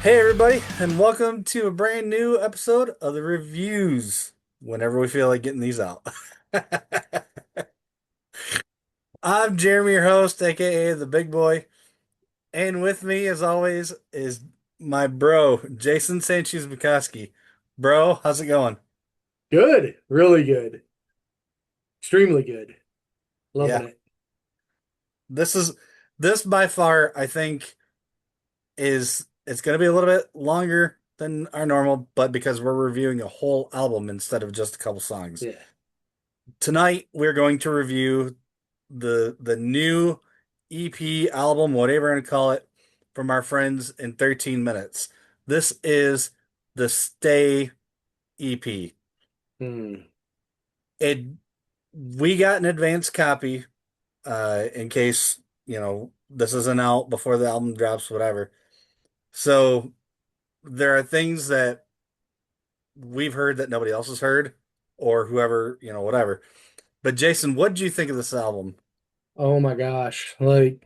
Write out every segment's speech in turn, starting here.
Hey, everybody, and welcome to a brand new episode of the reviews. Whenever we feel like getting these out, I'm Jeremy, your host, aka the Big Boy, and with me, as always, is my bro, Jason Sanchez Bukowski. Bro, how's it going? Good, really good, extremely good. Loving Yeah, it. this is this by far, I think, is it's going to be a little bit longer than our normal, but because we're reviewing a whole album instead of just a couple songs. Yeah. Tonight we're going to review the new EP album, whatever you want to call it, from our friends in 13 minutes. This is the Stay EP. Hmm. It we got an advance copy in case, this isn't out before the album drops, whatever. So there are things that we've heard that nobody else has heard, or whoever, whatever. But Jason, what did you think of this album? Oh my gosh. Like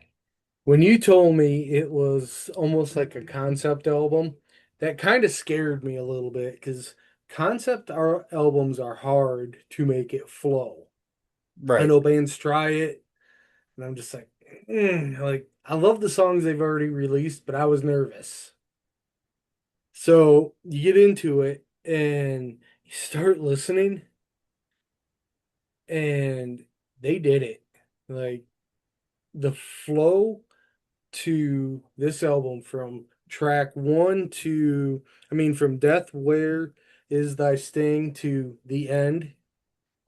when you told me it was almost like a concept album, that kind of scared me a little bit because albums are hard to make it flow. I Right. know bands try it, and I'm just like, like I love the songs they've already released, but I was nervous. So you get into it and you start listening, and they did it. Like the flow to this album from track one to, from Death, Where Is Thy Sting to the end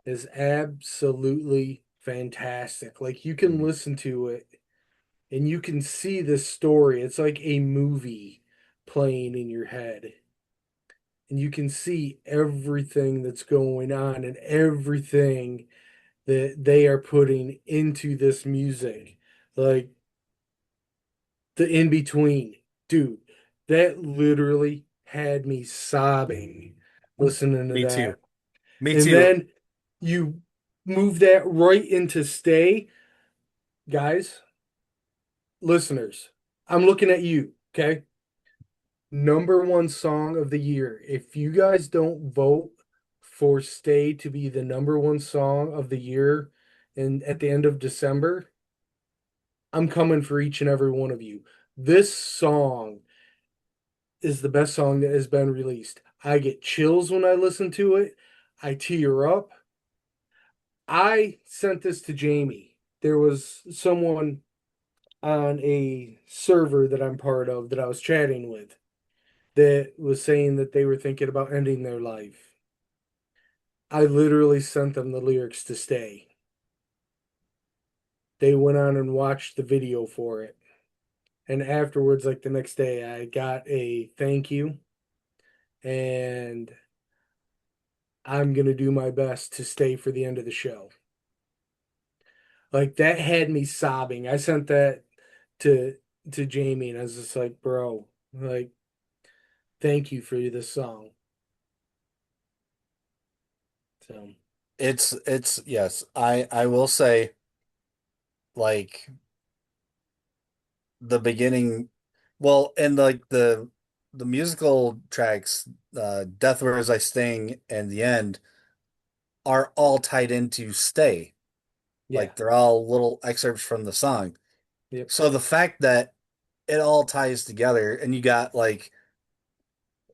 is absolutely fantastic. Like you can Mhm. listen to it and you can see this story. It's like a movie playing in your head. And you can see everything that's going on and everything that they are putting into this music. Like the in between, dude, that literally had me sobbing listening to Me too. that. Me And too. then you move that right into Stay, guys, listeners. I'm looking at you, okay? Number one song of the year. If you guys don't vote for Stay to be the number one song of the year and at the end of December, I'm coming for each and every one of you. This song is the best song that has been released. I get chills when I listen to it. I tear up. I sent this to Jamie. There was someone on a server that I'm part of that I was chatting with that was saying that they were thinking about ending their life. I literally sent them the lyrics to Stay. They went on and watched the video for it. And afterwards, like the next day, I got a thank you. And I'm going to do my best to stay for the end of the show. Like that had me sobbing. I sent that to to Jamie and I was just like, bro, like, thank you for this song. So It's yes. I will say, like, the beginning, well, and like the musical tracks, Death Wears I Sting and the end are all tied into Stay. yeah. Like they're all little excerpts from the song. Yep. So the fact that it all ties together and you got like,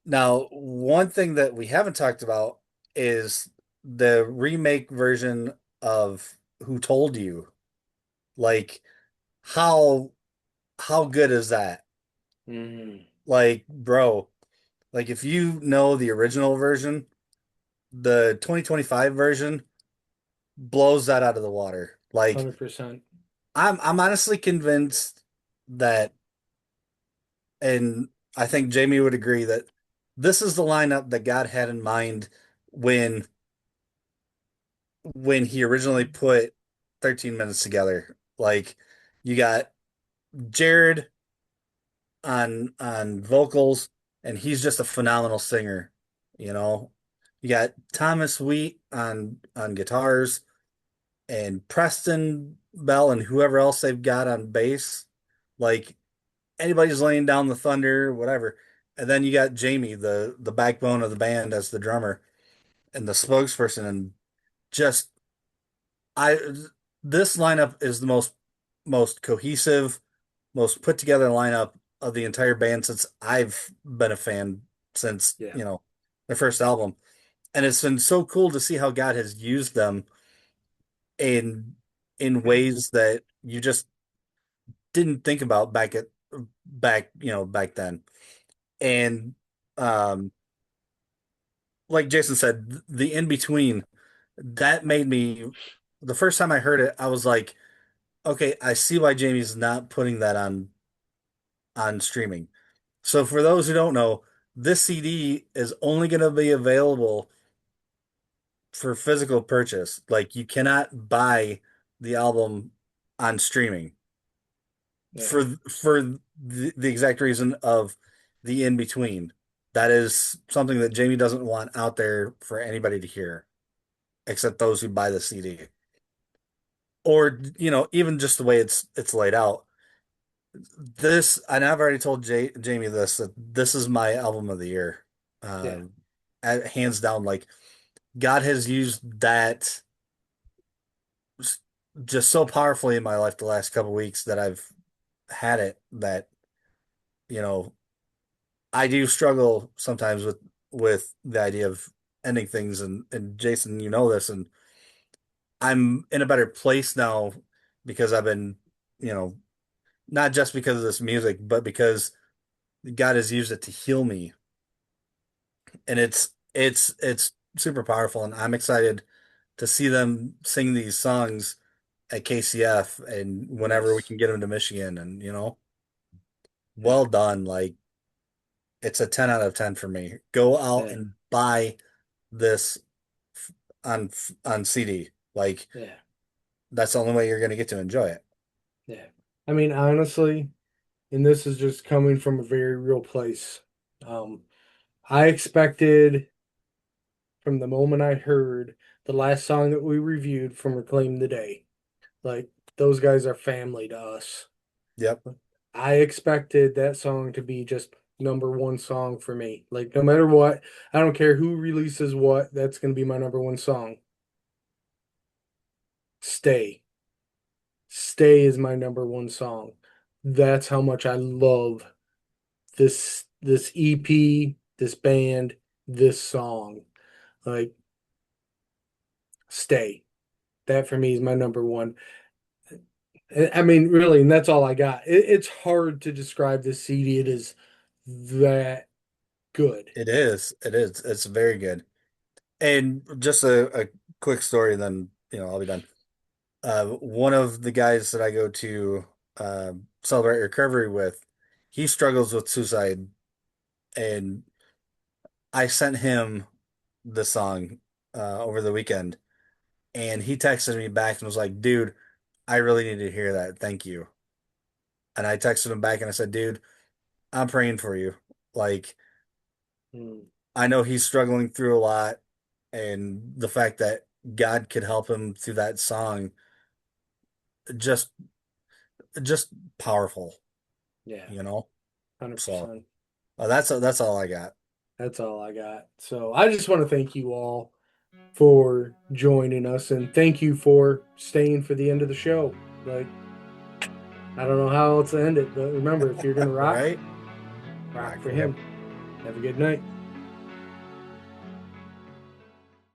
now one thing that we haven't talked about is the remake version of Who Told You. Like how how good is that? Hmm. Like, bro, like if you know the original version, the 2025 version blows that out of the water. Like 100%. I'm honestly convinced that, and I think Jamie would agree that this is the lineup that God had in mind when when he originally put 13 minutes together. Like you got Jared on vocals, and he's just a phenomenal singer, you know. You got Thomas Wheat on guitars and Preston Bell and whoever else they've got on bass. Like anybody's laying down the thunder, whatever. And then you got Jamie, the backbone of the band as the drummer and the spokesperson, and just I this lineup is the most cohesive, most put together lineup of the entire band since I've been a fan since, Yeah. their first album. And it's been so cool to see how God has used them in in ways that you just didn't think about back then. And um like Jason said, the in between that made me the first time I heard it, I was like, okay, I see why Jamie's not putting that on streaming. So for those who don't know, this CD is only going to be available for physical purchase. Like you cannot buy the album on streaming Yeah. for the exact reason of the in between. That is something that Jamie doesn't want out there for anybody to hear, except those who buy the CD. Or, even just the way it's laid out. And I've already told Jamie this, that this is my album of the year. Yeah. Um, Hands down, like God has used that s- just so powerfully in my life the last couple weeks that I've had it that, you know, I do struggle sometimes with the idea of ending things, and Jason, you know this, and I'm in a better place now because I've been, you know, not just because of this music, but because God has used it to heal me, and it's super powerful, and I'm excited to see them sing these songs at KCF and whenever we Yes. can get them to Michigan, and Yeah. well done. Like it's a 10 out of 10 for me. Go out Yeah. and buy this f- on CD. Like Yeah. that's the only way you're going to get to enjoy it. Yeah. I mean, honestly, and this is just coming from a very real place. Um, I expected from the moment I heard the last song that we reviewed from Reclaim the Day, like those guys are family to us. Yep, I expected that song to be just number one song for me. Like no matter what, I don't care who releases what, that's gonna be my number one song. Stay. Stay is my number one song. That's how much I love this EP, this band, this song. Like Stay. That for me is my number one. I mean, really, and that's all I got. It's hard to describe this CD. It is that good. it is. It is. It's very good. And just a quick story, and then I'll be done. One of the guys that I go to celebrate recovery with, he struggles with suicide, and I sent him the song over the weekend, and he texted me back and was like, "Dude, I really need to hear that. Thank you." And I texted him back and I said, "Dude, I'm praying for you. Like, Mm, I know he's struggling through a lot, and the fact that God could help him through that song, just just powerful, yeah, you know." So 100%. that's all I got. That's all I got. So I just want to thank you all for joining us and thank you for staying for the end of the show. Like, I don't know how else to end it, but remember, if you're going to rock, Right? rock Rock for for him. him. Have a good night.